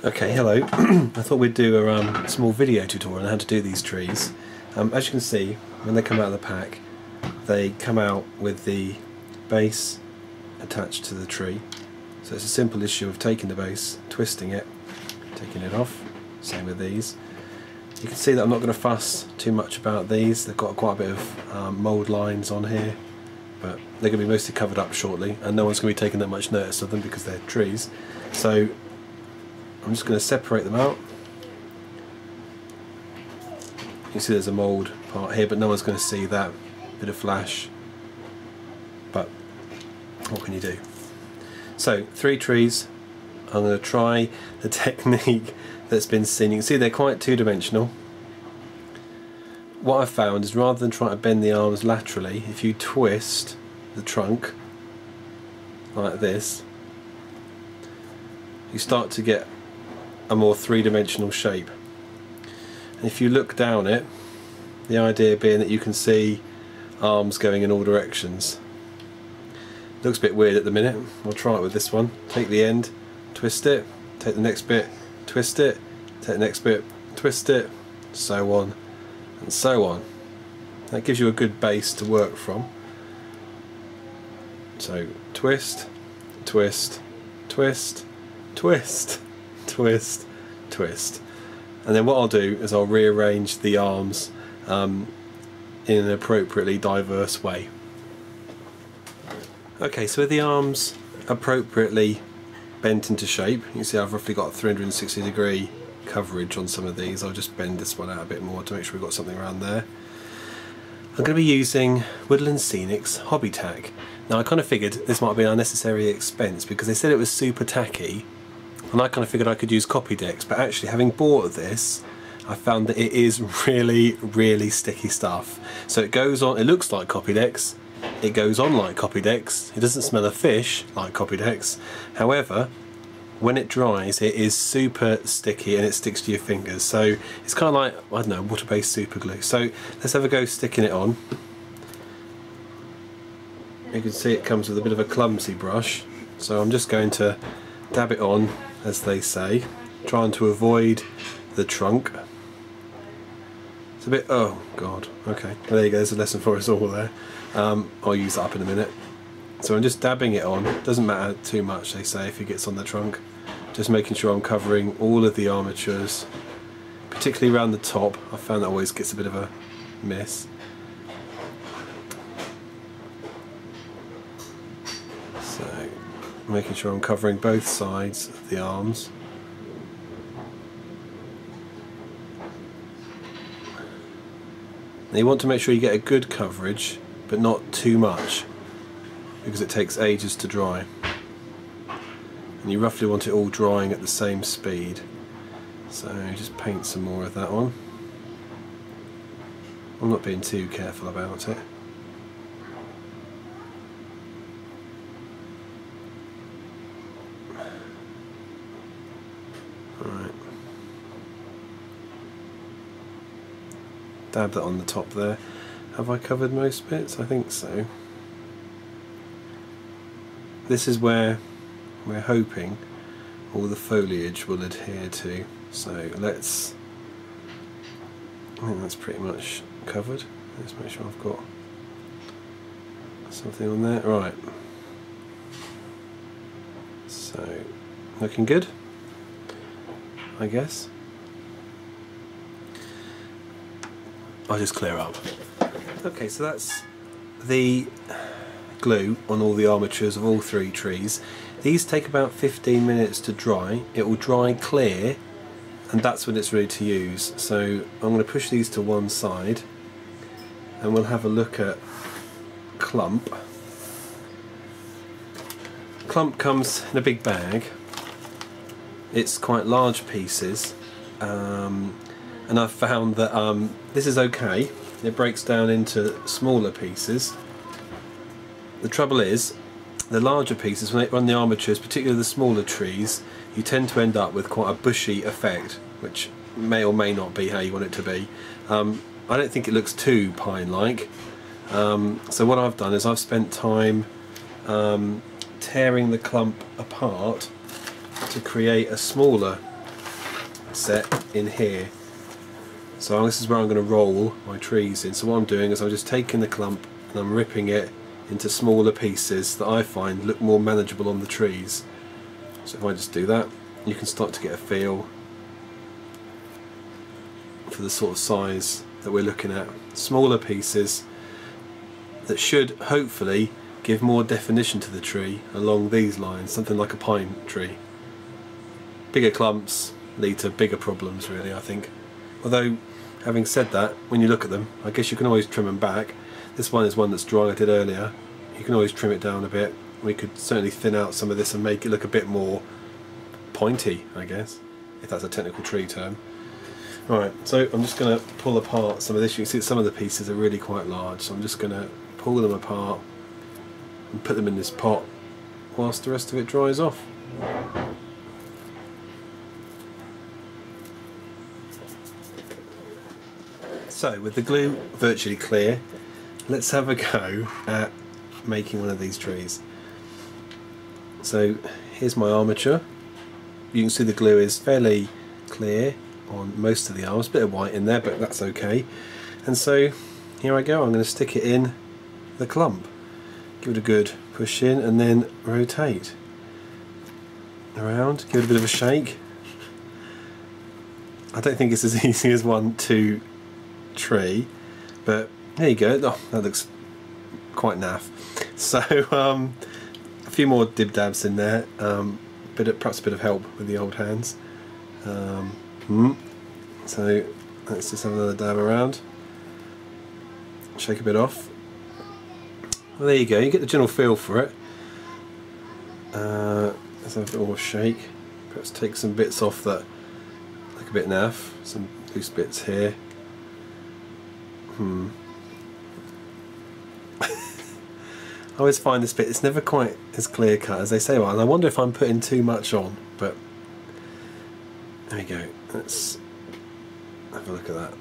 Okay, hello. I thought we'd do a small video tutorial on how to do these trees. As you can see, when they come out of the pack, they come out with the base attached to the tree. So it's a simple issue of taking the base, twisting it, taking it off. Same with these. You can see that I'm not going to fuss too much about these. They've got quite a bit of mould lines on here, but they're going to be mostly covered up shortly, and no one's going to be taking that much notice of them because they're trees. So I'm just going to separate them out. You can see there's a mould part here, but no one's going to see that bit of flash. But what can you do? So 3 trees. I'm going to try the technique that's been seen. You can see they're quite two-dimensional. What I've found is rather than trying to bend the arms laterally, if you twist the trunk like this, you start to get a more three-dimensional shape. And if you look down it, the idea being that you can see arms going in all directions. Looks a bit weird at the minute. I'll try it with this one. Take the end, twist it, take the next bit, twist it, take the next bit, twist it, so on and so on. That gives you a good base to work from. So twist, twist, twist, twist, twist, twist. And then what I'll do is I'll rearrange the arms in an appropriately diverse way. Okay, so with the arms appropriately bent into shape, you can see I've roughly got 360-degree coverage on some of these. I'll just bend this one out a bit more to make sure we've got something around there. I'm going to be using Woodland Scenics Hobby Tack. Now I kind of figured this might be an unnecessary expense because they said it was super tacky, and I kind of figured I could use Copydex, but actually having bought this, I found that it is really sticky stuff. So it goes on, it looks like Copydex, it goes on like Copydex, it doesn't smell of fish like Copydex, however when it dries it is super sticky and it sticks to your fingers. So it's kind of like, I don't know, water-based super glue. So let's have a go sticking it on. You can see it comes with a bit of a clumsy brush, so I'm just going to dab it on, as they say, trying to avoid the trunk. It's a bit, oh god, okay, well, there you go, there's a lesson for us all there. I'll use that up in a minute. So I'm just dabbing it on, doesn't matter too much, they say, if it gets on the trunk. Just making sure I'm covering all of the armatures, particularly around the top. I found that always gets a bit of a miss. So making sure I'm covering both sides of the arms. Now you want to make sure you get a good coverage, but not too much, because it takes ages to dry. And you roughly want it all drying at the same speed. So just paint some more of that on. I'm not being too careful about it. Alright. Dab that on the top there. Have I covered most bits? I think so. This is where we're hoping all the foliage will adhere to. So let's, I think that's pretty much covered. Let's make sure I've got something on there. Right. So looking good, I guess. I'll just clear up. Okay, so that's the glue on all the armatures of all 3 trees. These take about 15 minutes to dry. It will dry clear, and that's when it's ready to use. So I'm going to push these to one side and we'll have a look at clump. Clump comes in a big bag. It's quite large pieces, and I've found that this is okay. It breaks down into smaller pieces. The trouble is, the larger pieces, when they run the armatures, particularly the smaller trees, you tend to end up with quite a bushy effect, which may or may not be how you want it to be. I don't think it looks too pine-like. So what I've done is I've spent time tearing the clump apart to create a smaller set in here. So this is where I'm going to roll my trees in. So what I'm doing is I'm just taking the clump and I'm ripping it into smaller pieces that I find look more manageable on the trees. So if I just do that, you can start to get a feel for the sort of size that we're looking at. Smaller pieces that should hopefully give more definition to the tree along these lines, something like a pine tree. Bigger clumps lead to bigger problems really, I think. Although, having said that, when you look at them, I guess you can always trim them back. This one is one that's dry, I did earlier. You can always trim it down a bit. We could certainly thin out some of this and make it look a bit more pointy, I guess, if that's a technical tree term. Alright, so I'm just going to pull apart some of this. You can see some of the pieces are really quite large, so I'm just going to pull them apart and put them in this pot whilst the rest of it dries off. So with the glue virtually clear, let's have a go at making one of these trees. So here's my armature. You can see the glue is fairly clear on most of the arms, a bit of white in there, but that's okay. And so here I go, I'm going to stick it in the clump. Give it a good push in and then rotate around, give it a bit of a shake. I don't think it's as easy as 1, 2, tree, but there you go. Oh, that looks quite naff. So a few more dib dabs in there, perhaps a bit of help with the old hands. So let's just have another dab around, shake a bit off. Well, there you go, you get the general feel for it. Let's have a bit more shake, perhaps take some bits off that look a bit naff, some loose bits here. I always find this bit, it's never quite as clear cut as they say, well, and I wonder if I'm putting too much on, but there we go. Let's have a look at that.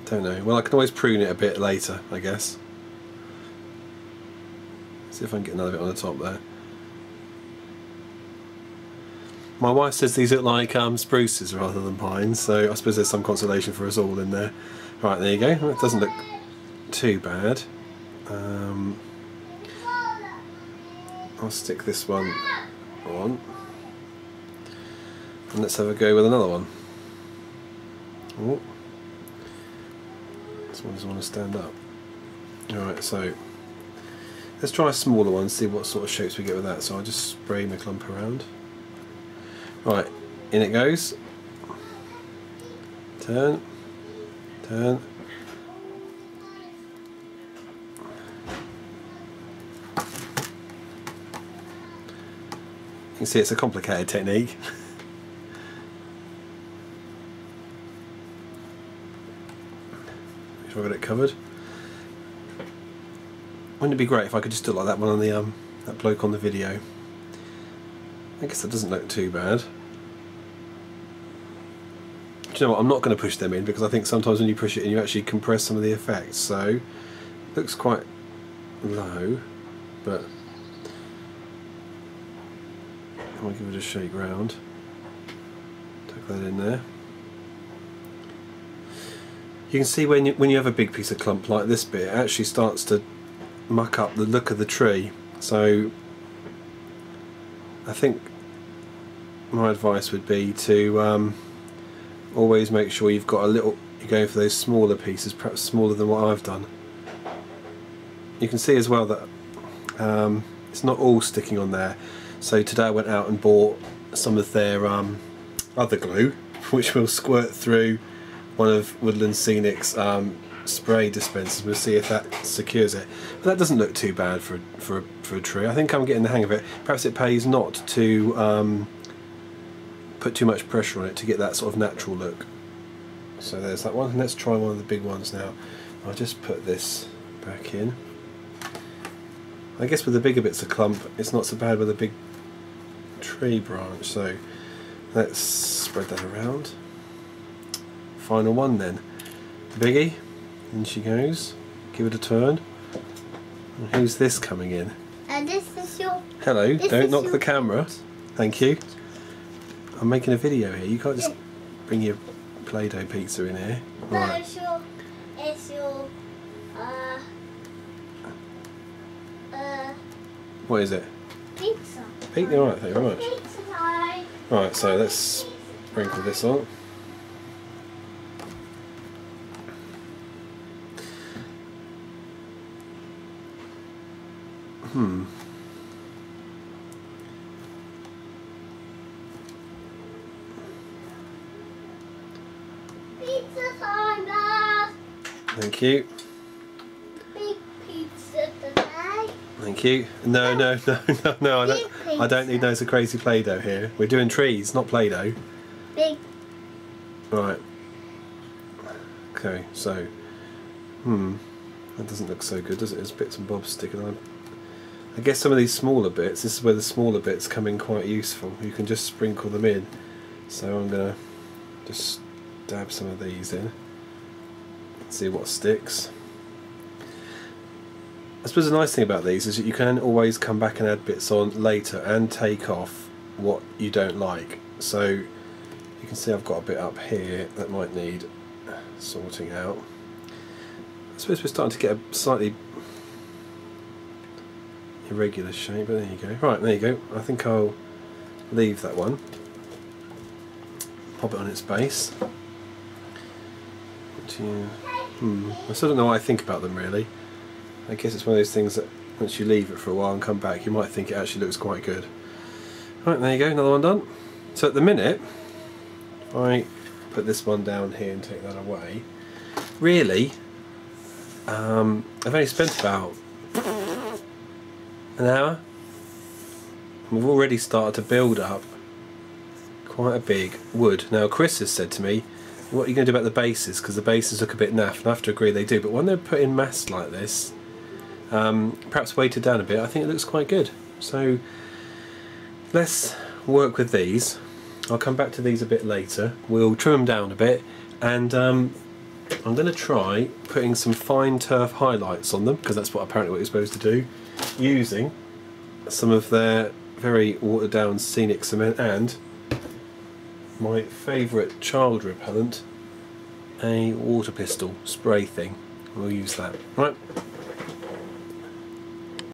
Don't know. Well, I can always prune it a bit later, I guess. See if I can get another bit on the top there. My wife says these look like spruces rather than pines, so I suppose there's some consolation for us all in there. Right, there you go. It doesn't look too bad. I'll stick this one on. And let's have a go with another one. Oh. This one doesn't want to stand up. Alright, so let's try a smaller one, see what sort of shapes we get with that. So I'll just spray my clump around. Right, in it goes. Turn, turn. You can see it's a complicated technique. Make sure I've got it covered. Wouldn't it be great if I could just do it like that one on the that bloke on the video? I guess that doesn't look too bad. Do you know what, I'm not going to push them in because I think sometimes when you push it in you actually compress some of the effects, so it looks quite low, but I'll give it a shake round, tuck that in there. You can see when you have a big piece of clump like this bit, it actually starts to muck up the look of the tree, so I think my advice would be to always make sure you've got a little, you're going for those smaller pieces, perhaps smaller than what I've done. You can see as well that it's not all sticking on there, so today I went out and bought some of their other glue, which will squirt through one of Woodland Scenics spray dispensers. We'll see if that secures it. But that doesn't look too bad for a tree. I think I'm getting the hang of it. Perhaps it pays not to put too much pressure on it to get that sort of natural look. So there's that one. Let's try one of the big ones now. I'll just put this back in. I guess with the bigger bits of clump it's not so bad with a big tree branch, so let's spread that around. Final one then. Biggie, in she goes. Give it a turn. And who's this coming in? This is your... Hello, don't knock the camera. Thank you. I'm making a video here. You can't just bring your Play-Doh pizza in here. No, Right. it's your, What is it? pizza. Pizza. All right, thank you very much. Pizza time. Right, so let's sprinkle this on. Pizza time, guys. Thank you. Big pizza today. Thank you. No. I don't need loads of crazy Play-Doh here. We're doing trees, not Play-Doh. Big. Right. Okay, so that doesn't look so good, does it? There's bits and bobs sticking on. I guess some of these smaller bits, this is where the smaller bits come in quite useful. You can just sprinkle them in. So I'm gonna just dab some of these in. See what sticks. I suppose the nice thing about these is that you can always come back and add bits on later and take off what you don't like. So you can see I've got a bit up here that might need sorting out. I suppose we're starting to get a slightly irregular shape, but there you go. Right, there you go. I think I'll leave that one. Pop it on its base. I still don't know what I think about them really. I guess it's one of those things that once you leave it for a while and come back, you might think it actually looks quite good. Right, there you go, another one done. So at the minute, if I put this one down here and take that away, really, I've only spent about an hour. We've already started to build up quite a big wood. Now Chris has said to me, what are you going to do about the bases? Because the bases look a bit naff, and I have to agree they do, but when they're put in mass like this, perhaps weighted down a bit, I think it looks quite good. So let's work with these. I'll come back to these a bit later. We'll trim them down a bit, and I'm going to try putting some fine turf highlights on them, because that's what apparently what you're supposed to do, using some of their very watered down scenic cement and my favourite child repellent, a water pistol spray thing. We'll use that. Right.